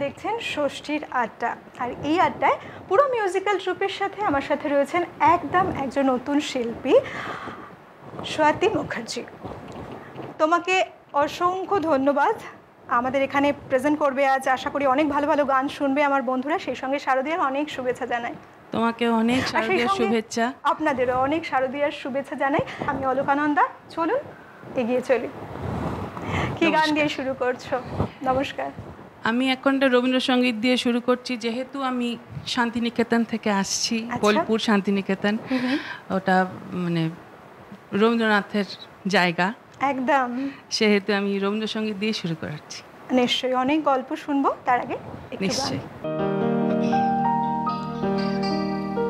দেখছেন ষষ্ঠীর আড্ডা, আর এই আড্ডায় পুরো মিউজিক্যাল ট্রুপের সাথে আমার সাথে রয়েছেন একজন নতুন শিল্পী স্বাতী মুখার্জি। তোমাকে অসংখ্য ধন্যবাদ। আমাদের এখানে প্রেজেন্ট করবে আজ, আশা করি অনেক ভালো ভালো গান শুনবে আমার বন্ধুরা, সেই সঙ্গে শারদীয়ার অনেক শুভেচ্ছা জানাই। তোমাকে অনেক শারদীয়ার শুভেচ্ছা। আপনাদেরও অনেক শারদীয়ার শুভেচ্ছা জানাই। আমি অলকানন্দা, চলুন এগিয়ে চলি। কি গান দিয়ে শুরু করছো? নমস্কার। আমি এখনটা রবীন্দ্রসঙ্গীত দিয়ে শুরু করছি, যেহেতু আমি শান্তিনিকেতন থেকে আসছি, বোলপুর শান্তিনিকেতন, ওটা মানে রবীন্দ্রনাথের জায়গা একদম, সেহেতু আমি রবীন্দ্রসঙ্গীত দিয়ে শুরু করাচ্ছি। নিশ্চয়ই অনেক গল্প শুনবো, তার আগে নিশ্চয়ই।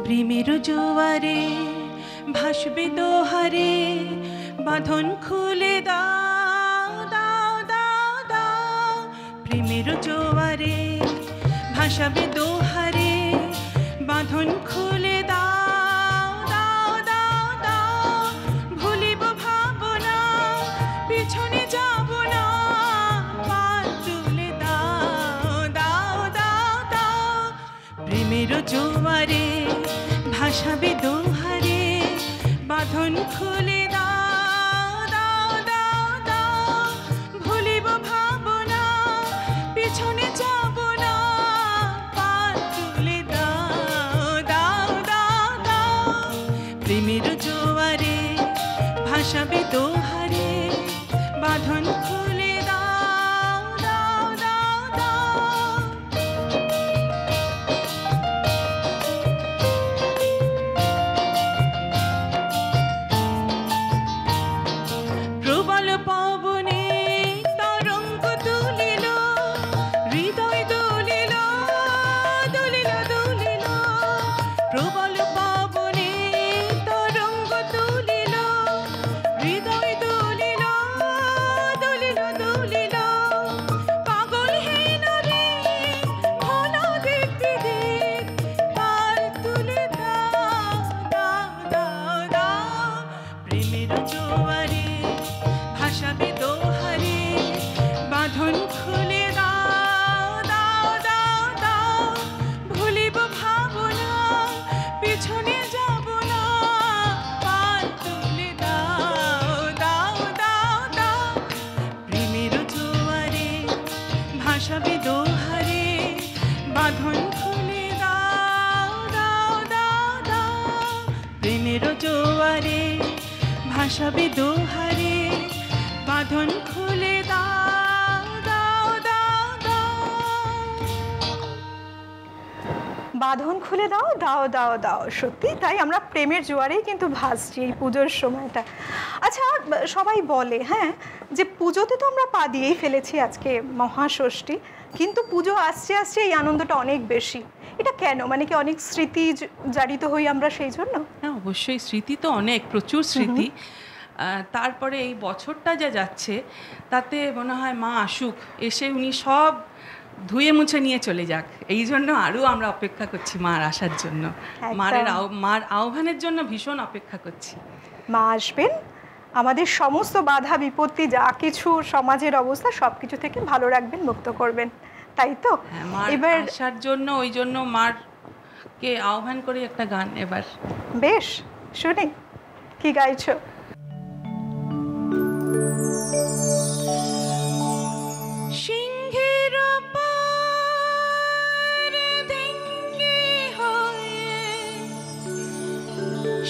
প্রেমের জোয়ারে ভাসবে দোহারে, বাঁধন খুলে দাও দাও দাও দাও। প্রেমের জোয়ারে ভাসাবে দোহারে, বাঁধন খুলে দাও দাও দাও দাও। ভুলিব ভাবনা, পিছনে যাব না, পার তুলে দাও দাও দাও দাও। প্রেমের জোয়ারে ভাসাবে দোহারে, বাঁধন খুলে দাও দাও দাও দাও। ভুলিব ভাবনা, পিছনে যাব না, পার তুলে দাও দাও দাও দাও। প্রেমের জোয়ারে ভাসাবে দোহারে, বাঁধন খুলে দাও দাও দাও দাও। প্রবল পবনে তরঙ্গ তুলিল, হৃদয় দুলিল দুলিল দুলিল। প্রবল পবনে তরঙ্গ তুলিল, হৃদয় দুলিল দুলিল দুলিল। পাগল হেন রে ভোলা দেখতে দেখ, পার তুলে দাও দাও দাও দাও। প্রেমের জোয়ারে ভাসাবে দোহারে, বাঁধন খুলে দাও দাও দাও দাও। ভুলিব ভাবনা, পিছনে যাব না, পার তুলে দাও দাও দাও দাও। প্রেমের জোয়ারে ভাসাবে দোহারে, বাঁধন খুলে দাও দাও দাও দাও। প্রেমের জোয়ারে ভাসাবে দোহারে, বাঁধন খুলে দাও দাও দাও দাও। বাঁধন খুলে দাও দাও দাও দাও। সত্যি তাই, আমরা প্রেমের জোয়ারেই কিন্তু ভাসছি এই পুজোর সময়টা। আচ্ছা, সবাই বলে হ্যাঁ যে পুজোতে তো আমরা পা দিয়েই ফেলেছি, আজকে মহাষষ্ঠী, কিন্তু পুজো আসছে আসছে এই আনন্দটা অনেক বেশি। এটা কেন? মানে কি অনেক স্মৃতি জারিত হই আমরা সেই জন্য? হ্যাঁ, অবশ্যই স্মৃতি তো অনেক, প্রচুর স্মৃতি। তারপরে এই বছরটা যা যাচ্ছে তাতে মনে হয় মা আসুক, এসে উনি সব ধুয়ে মুছে নিয়ে চলে যাক। এই জন্য আরও আমরা অপেক্ষা করছি মার আসার জন্য, মার আহ্বানের জন্য ভীষণ অপেক্ষা করছি। মা আসবেন, আমাদের সমস্ত বাধা বিপত্তি যা কিছু সমাজের অবস্থা সব কিছু থেকে ভালো রাখবেন, মুক্ত করবেন, তাই তো? এবার আসার জন্য, ওই জন্য মারকে আহ্বান করে একটা গান এবার। বেশ, শুনি কি গাইছো। সিংহের পারে ধেঙ্গে হয়ে,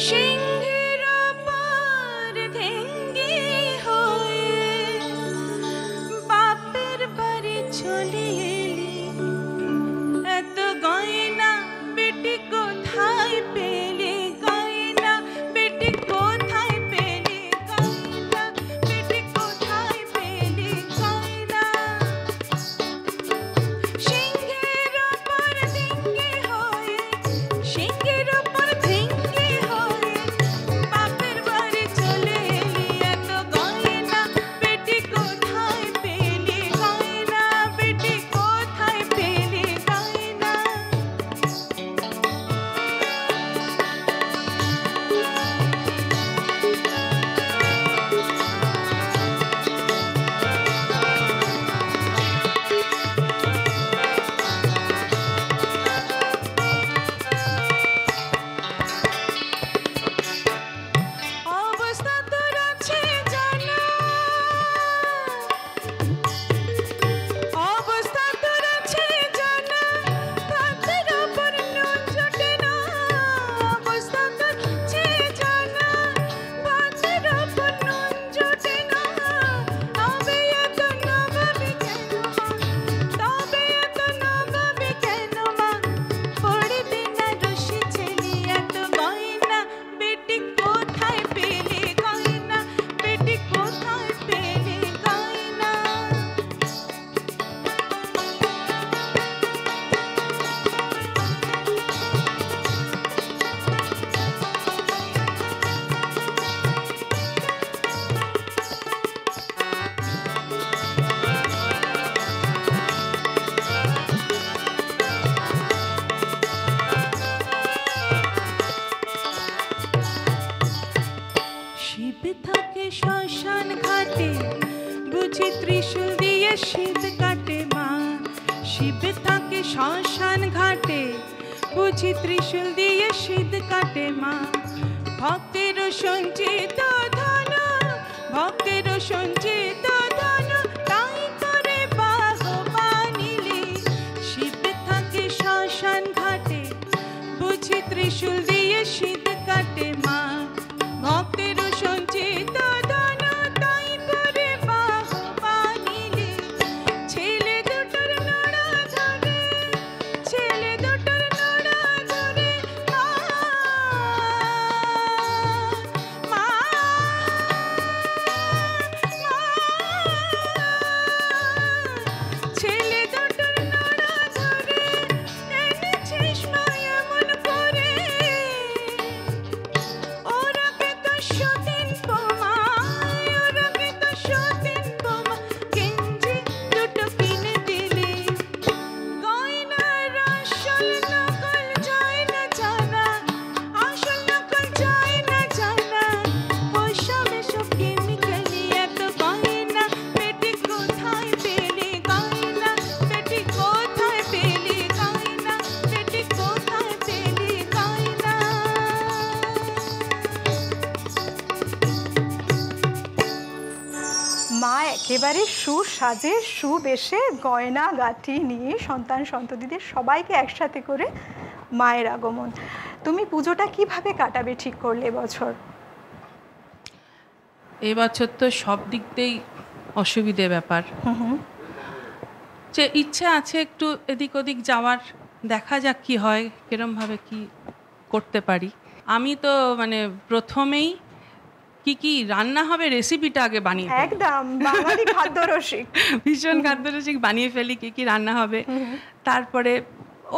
সিংহের পারে ধেঙ্গে হয়ে, বাপের বাড়ি চলে এলি। এত গয়না বেটি কোথায় পেলি, গয়না বেটি কোথায় পেলি, গয়না বেটি শীত কাটে মা, শিব থাকে শ্মশান ঘাটে, বুঝি ত্রিশূল দিয়ে শীত কাটে মা। ভক্তের সঞ্চিত ধন, ভক্তের সঞ্চিত ধন, তাই করে বাহবা নিলে। শিব থাকে শ্মশান ঘাটে, বুঝি ত্রিশূল দিয়ে শীত কাটে মা। ভক্তের সঞ্চিত ধন, তাই করে বাহবা নিলে। ছেলে দুটোর নড়া ধরে, ছেলে দুটোর নড়া ধরে মা, মা, মা। ছেলে দুটোর নড়া ধরে এনেছিস মা এমন করে, ওরা কে তো সতীন বোমা, ওরা কে তো সতীন বোমা। গেঞ্জি দুটো কিনে দিলে, গয়নার আসল নকল যায় না জানা, আসল নকল যায় না জানা। ওসব এসব কেমিক্যালি এত গয়না পেটে কোথায় পেলি, গয়না পেটে কোথায় পেলি, গয়না পেটে কোথায় পেলি, গয়না। মা একেবারে সুসাজে সুবেশে গয়না গাঁটি নিয়ে সন্তান সন্ততিদের সবাইকে একসাথে করে মায়ের আগমন। তুমি পুজোটা কিভাবে কাটাবে ঠিক করলে এবছর? এবছর তো সব দিক দিয়েই অসুবিধে ব্যাপার, যে ইচ্ছে আছে একটু এদিক ওদিক যাওয়ার, দেখা যাক কি হয়, কিরমভাবে কি করতে পারি। আমি তো মানে প্রথমেই কি কি রান্না হবে রেসিপিটা আগে বানিয়ে ফেলি। একদম বাঙালি খাদ্যরসিক। ভীষণ খাদ্যরসিক, বানিয়ে ফেলি কি কি রান্না হবে। তারপরে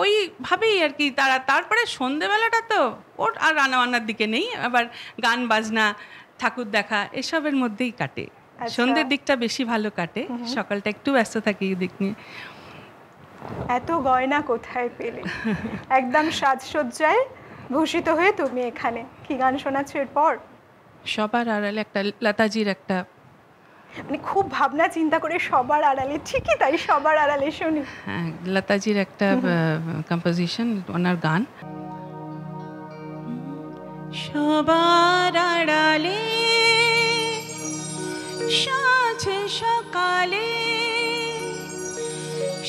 ওইভাবেই আর কি তারপরে সন্ধেবেলাটা তো ওর আর রান্নাবান্নার দিকে নেই, আবার গান বাজনা ঠাকুর দেখা এসবের মধ্যেই কাটে। আচ্ছা। সন্ধ্যের দিকটা বেশি ভালো কাটে, সকালটা একটু ব্যস্ত থাকি এই দিক নিয়ে। এত গয়না কোথায় পেলে? একদম সাজসজ্জায় ভূষিত হয়ে তুমি এখানে কি গান শোনাচ্ছ এরপর? সবার আড়ালে একটা লতাজির একটা, মানে খুব ভাবনা চিন্তা করে সবার আড়ালে, ঠিকই তাই, সবার আড়ালে শুনি। হ্যাঁ, লতাজির একটা কম্পোজিশন, ওনার গান। সবার আড়ালে সাঁঝে সকালে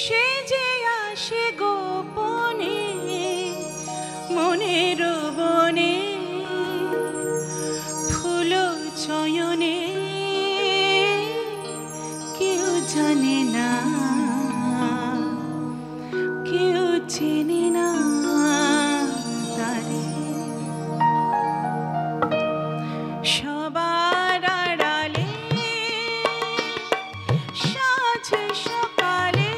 সে যে আসে গোপনে মনের বনে, ফুল চয়নে কেউ জানে না, কেউ চেনে না তারে। সবার আড়ালে সাঁঝে সকালে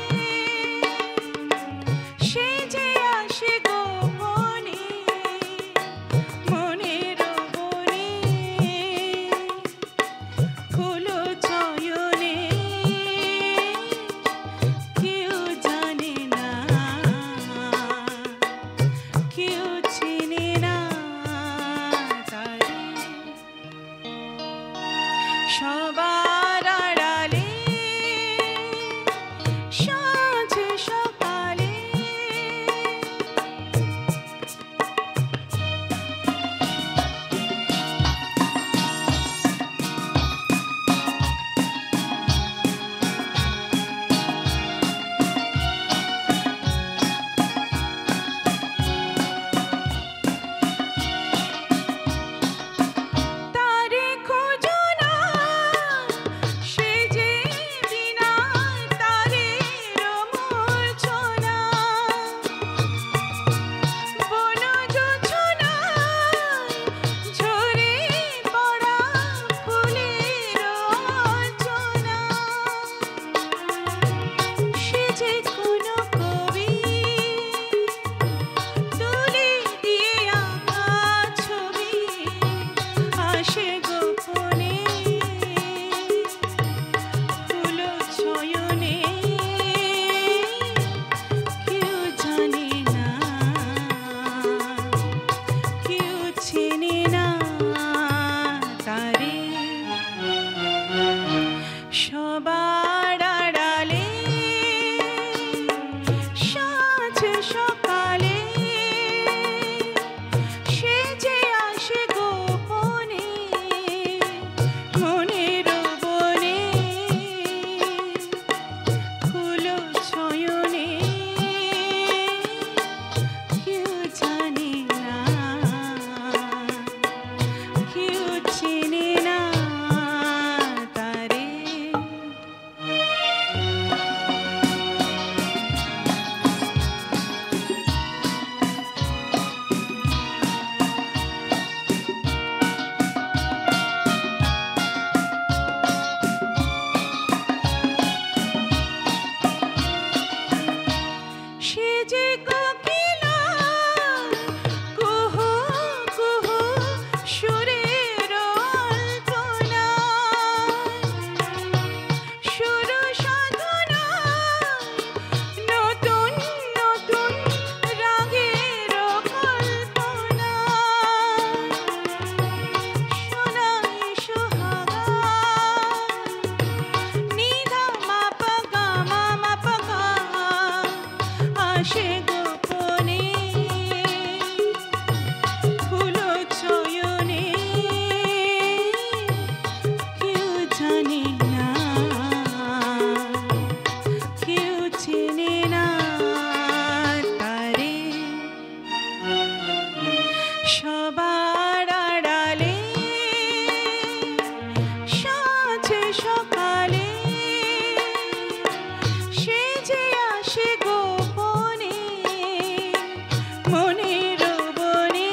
মনের বনে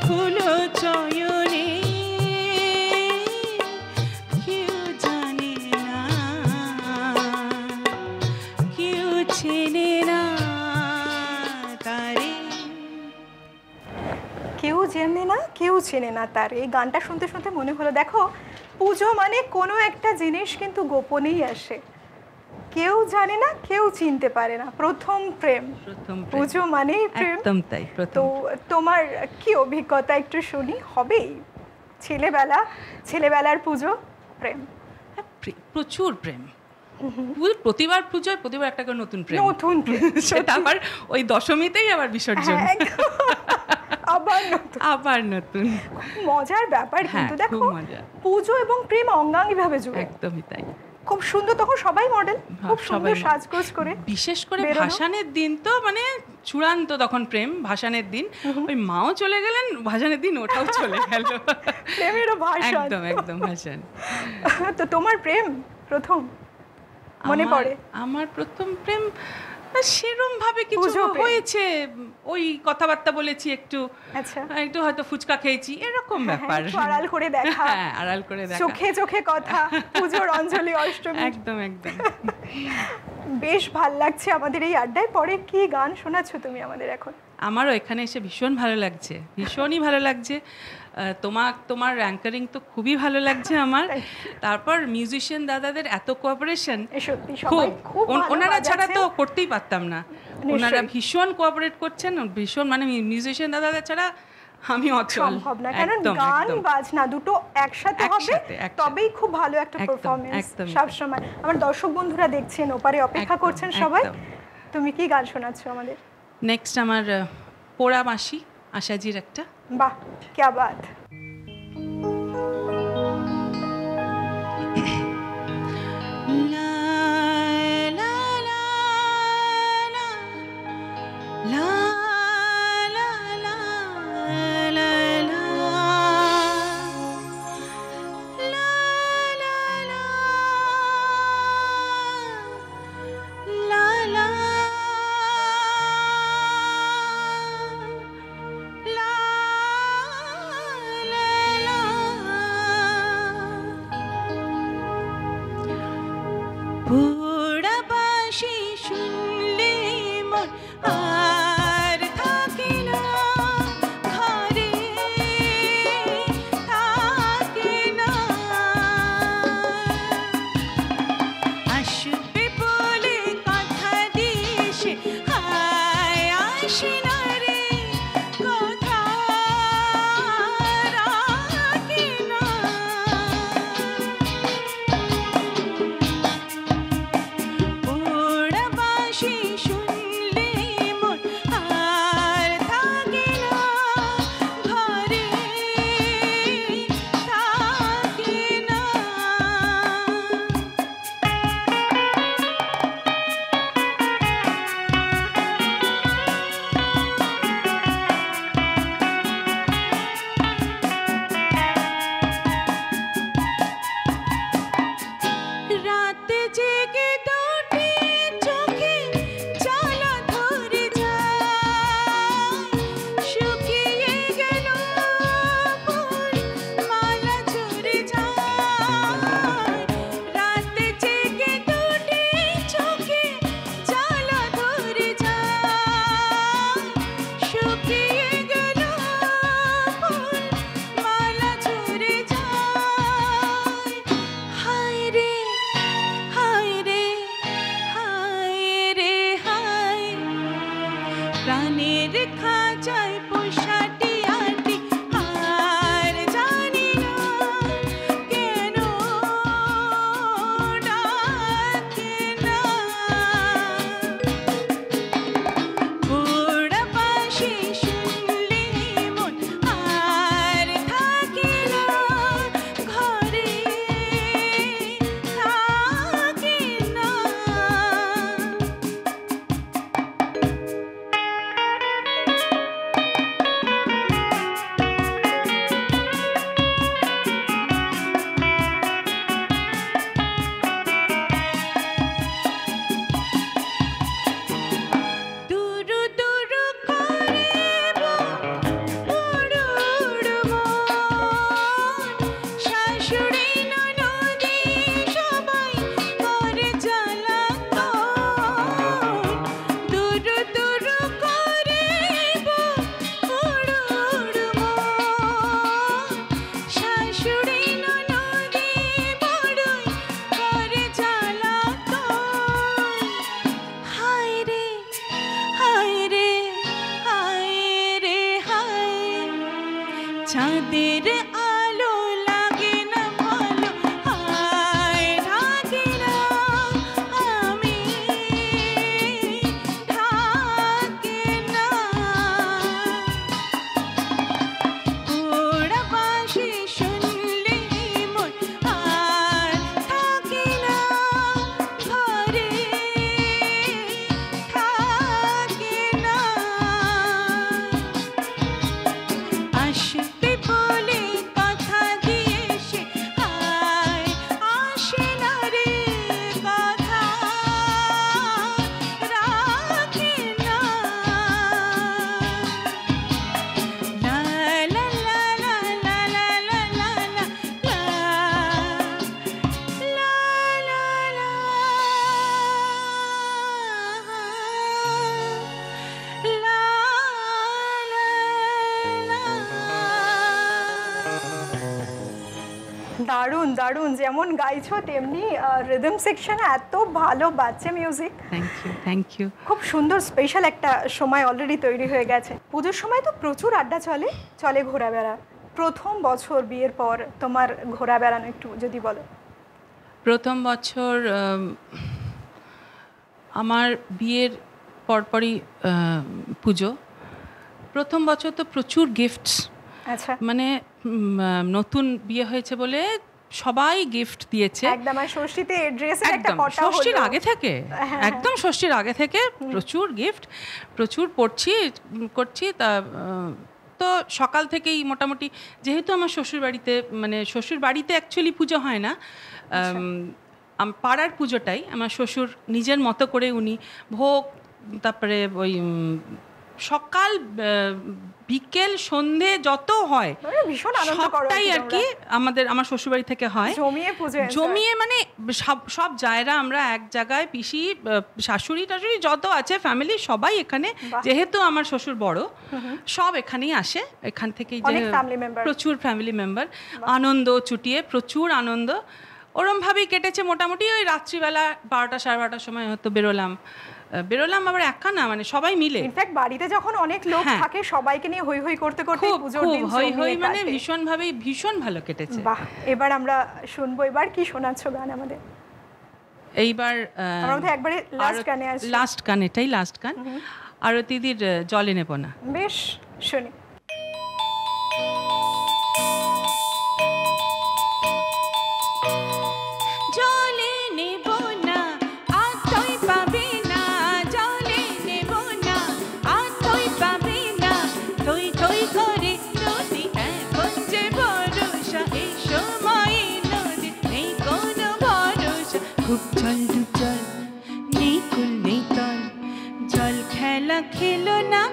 ফুল চয়নে কেউ জানে না, কেউ চেনে না তারে। কেউ জানে না, কেউ চেনে না তার। এই গানটা শুনতে শুনতে মনে হলো, দেখো পুজো মানে কোনো একটা জিনিস কিন্তু গোপনেই আসে, কেউ জানে না, কেউ চিনতে পারে না। প্রথম প্রেম, প্রথম প্রেম। পুজো মানেই প্রেম। একদম তাই, তো প্রথম। তোমার কি অভিজ্ঞতা একটু শুনি। হবেই ছেলেবেলার পুজো প্রেম, প্রচুর প্রেম। প্রতিবার পুজোয় প্রতিবার একটা করে নতুন প্রেম, নতুন প্রেম। সেটা আবার ওই দশমীতেই আবার বিসর্জন, হ্যাঁ, একদম। আবার নতুন। মজার ব্যাপার হ্যাঁ, কিন্তু দেখো খুব মজা। পুজো এবং প্রেম অঙ্গাঙ্গিভাবে জুড়ে। একদমই তাই। খুব সুন্দর, তখন সবাই মডেল, খুব সবাই সুন্দর model। সাজগোজ করে। বিশেষ করে বেরোনো। ভাসানের দিন তো মানে চূড়ান্ত তখন প্রেম। ভাসানের দিন ওই মাও চলে গেলেন, ভাসানের দিন ওটাও চলে গেল। প্রেমেরও ভাষণ। একদম একদম ভাসান। তো তোমার প্রেম প্রথম মনে পড়ে? আমার প্রথম প্রেম সেরম ভাবে কিছু পুজো প্রেম। হয়েছে, ওই কথাবার্তা বলেছি একটু, আচ্ছা, একটু হয়তো ফুচকা খেয়েছি, এরকম ব্যাপার। একটু আড়াল করে দেখা, হ্যাঁ, আড়াল করে দেখা, চোখে চোখে কথা, পুজোর অঞ্জলি অষ্টমী। একদম একদম। বেশ ভাল লাগছে আমাদের এই আড্ডায়। পরে কি গান শোনাচ্ছো তুমি আমাদের এখন? আমারও এখানে এসে ভীষণ ভালো লাগছে, ভীষণই ভালো লাগছে। তোমার অ্যাঙ্কারিং তো খুবই ভালো লাগছে আমার। তারপর মিউজিশিয়ান দাদাদের এত কোঅপারেশন, সত্যি খুব সবাই খুব ভালো ওনারা ছাড়া বাজাচ্ছে। তো করতেই পারতাম না। ওনারা ভীষণ কোঅপারেট করছেন, ভীষণ, মানে মিউজিশিয়ান দাদাদের ছাড়া আমি অচল। সম্ভব না, কারণ একদম, গান একদম। বাজনা দুটো একসাথে হবে, একসাথে। তবেই খুব ভালো একটা একদম, পারফরমেন্স একদমই। সব সময়। আমার দর্শক বন্ধুরা দেখছেন, ওপারে অপেক্ষা একদম, করছেন সবাই। একদম। তুমি কি গান শোনাচ্ছো আমাদের? নেক্সট আমার পোড়া মাসি, আশাজির একটা। বাহ, क्या बात। পোড়া বাঁশি শুনলে মন আর থাকে না ঘরে, থাকে না। আসবে বলে কথা দিয়েছে, হায় আসে না রে, কথা রাখে না। পোড়া বাঁশি শুনলে মন আর থাকে না ঘরে, থাকে না। রাত জেগে দুটি চোখে জ্বালা ধরে যায়, শুকিয়ে গেল ফুল মালা ঝরে যায়। রাত জেগে দুটি চোখে জ্বালা ধরে যায়, শুকিয়ে গেল ফুল মালা ঝরে যায়। হায় রে, হায় রে, হায় রে, হায়। প্রাণের খাঁচায় পোষা টিয়াটি আর জানি না কেন ডাকে না। পোড়া বাঁশি শুনলে মন আর থাকে না ঘরে, থাকে না। চাঁদের আলো লাগে না ভালো, হায় ঢাকি না আমি, ঢাকি না। ওরা বাঁশি শুনলে মন আর থাকে না ঘরে, থাকে না। আসবে বলে কথা দিয়ে সে আর আসে না রে, কথা রাখে না। লা লা লা লা লা লা লা লা লা লা লা দারুণ দারুণ, যেমন গাইছো তেমনি রিদম সেকশনে এত ভালো বাজছে মিউজিক। Thank you. খুব সুন্দর স্পেশাল একটা সময় অলরেডি তৈরি হয়ে গেছে। পুজোর সময় তো প্রচুর আড্ডা চলে, চলে ঘোরাবেড়া। প্রথম বছর বিয়ের পর তোমার ঘোরা বেড়ানো একটু যদি বলো। প্রথম বছর আমার বিয়ের পরপরই পুজো। প্রথম বছর তো প্রচুর গিফটস, আচ্ছা মানে নতুন বিয়ে হয়েছে বলে সবাই গিফট দিয়েছে। একদম। আর ষষ্ঠীতে ড্রেসের একটা একদম কটা ষষ্ঠীর হলো। আগে থেকে, একদম ষষ্ঠীর আগে থেকে প্রচুর গিফট, প্রচুর করছি। তা তো সকাল থেকেই মোটামুটি, যেহেতু আমার শ্বশুরবাড়িতে, মানে শ্বশুরবাড়িতে অ্যাকচুয়ালি পুজো হয় না, পাড়ার পুজোটাই আমার শ্বশুর নিজের মতো করে উনি ভোগ, তারপরে ওই সকাল বিকেল সন্ধে যত হয় ভীষণ আনন্দ করো সবটাই আর কি আমার শ্বশুরবাড়ি থেকে হয়, জমিয়ে মানে সব জায়গা আমরা এক জায়গায়, পিসি শাশুড়ি টাশুড়ি যত আছে ফ্যামিলি সবাই এখানে, যেহেতু আমার শ্বশুর বড় সব এখানেই আসে, এখান থেকেই যে প্রচুর ফ্যামিলি মেম্বার, আনন্দ চুটিয়ে প্রচুর আনন্দ ওরমভাবেই কেটেছে। মোটামুটি ওই রাত্রিবেলা 12টা সাড়ে 12টার সময় হয়তো বেরোলাম আবার একা না, মানে সবাই মিলে। ইনফ্যাক্ট বাড়িতে যখন অনেক লোক থাকে সবাইকে নিয়ে হই হই করতে করতে পুজোর দিন হই মানে ভীষণ ভালো কেটেছে। বাহ, এবার আমরা শুনবো, এবার কি শোনাচ্ছো গান আমাদের? এইবার আমাদের একবারে লাস্ট গান, এটাই লাস্ট গান, আরতিদির জলে নেব না। বেশ, শুনি। খেলো না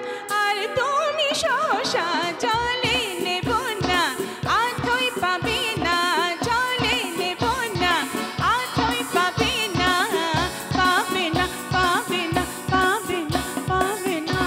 আর তুমি সহসা, জলে নেব না আর তুই পাবি না, জলে নেব না আর তুই পাবি না, পাবে না পাবে না পাবে না পাবে না।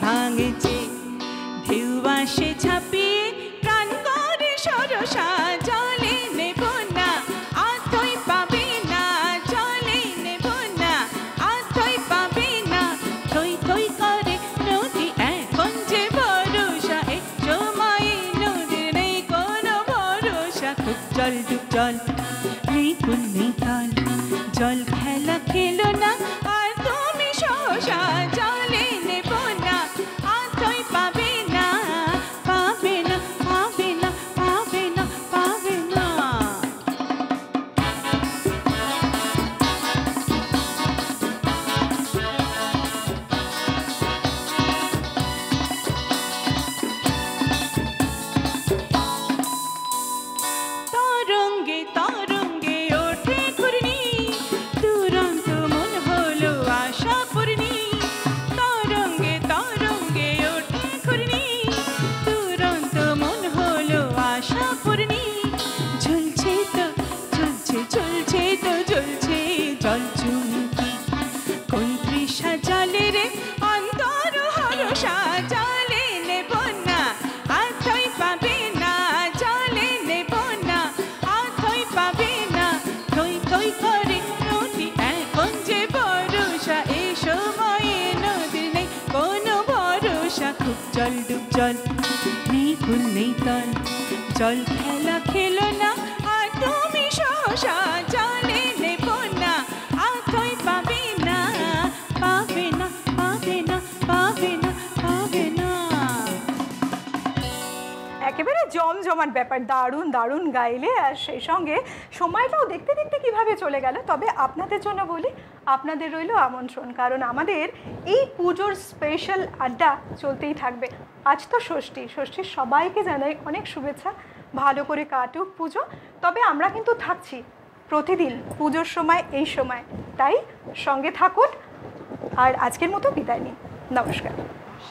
ভাঙছে ঢেউ আসে ঝাঁপিয়ে প্রাণ করে সরসা, জলে নেব না আর তুই পাবি না, জলে নেব না আর তুই পাবি না, থই থই করে নদী এখন যে ভরসা, এই সময়ে নদীর নেই কোনো ভরসা। খুব জল ডুব জল নেই কুল নেই তল, জল খেলা খেলো না আর তুমি সহসা, জলে নেব না আর তুই পাবি না, পাবে না পাবে না পাবে না পাবে না। তরঙ্গে তরঙ্গে ওঠে ঘূর্ণি, দুরন্ত মন হলো আশা পূর্ণি, জল, নেই কুল নেই তল, জল খেলা খেলো না, আর তুমি সহসা জলে নেবো না, আতই পাবে না, পাবে না, পাবে না, পাবে না, পাবে না। একেবারে জমজমাট ব্যাপার, দারুণ দারুণ গাইলে, আর সেই সঙ্গে সময়টাও দেখতে দেখতে কিভাবে চলে গেল। তবে আপনাদের জন্য বলি, আপনাদের রইল আমন্ত্রণ, কারণ আমাদের এই পুজোর স্পেশাল আড্ডা চলতেই থাকবে। আজ তো ষষ্ঠী, ষষ্ঠীর সবাইকে জানাই অনেক শুভেচ্ছা, ভালো করে কাটুক পুজো। তবে আমরা কিন্তু থাকছি প্রতিদিন পুজোর সময় এই সময়, তাই সঙ্গে থাকুন। আর আজকের মতো বিদায় নিই, নমস্কার।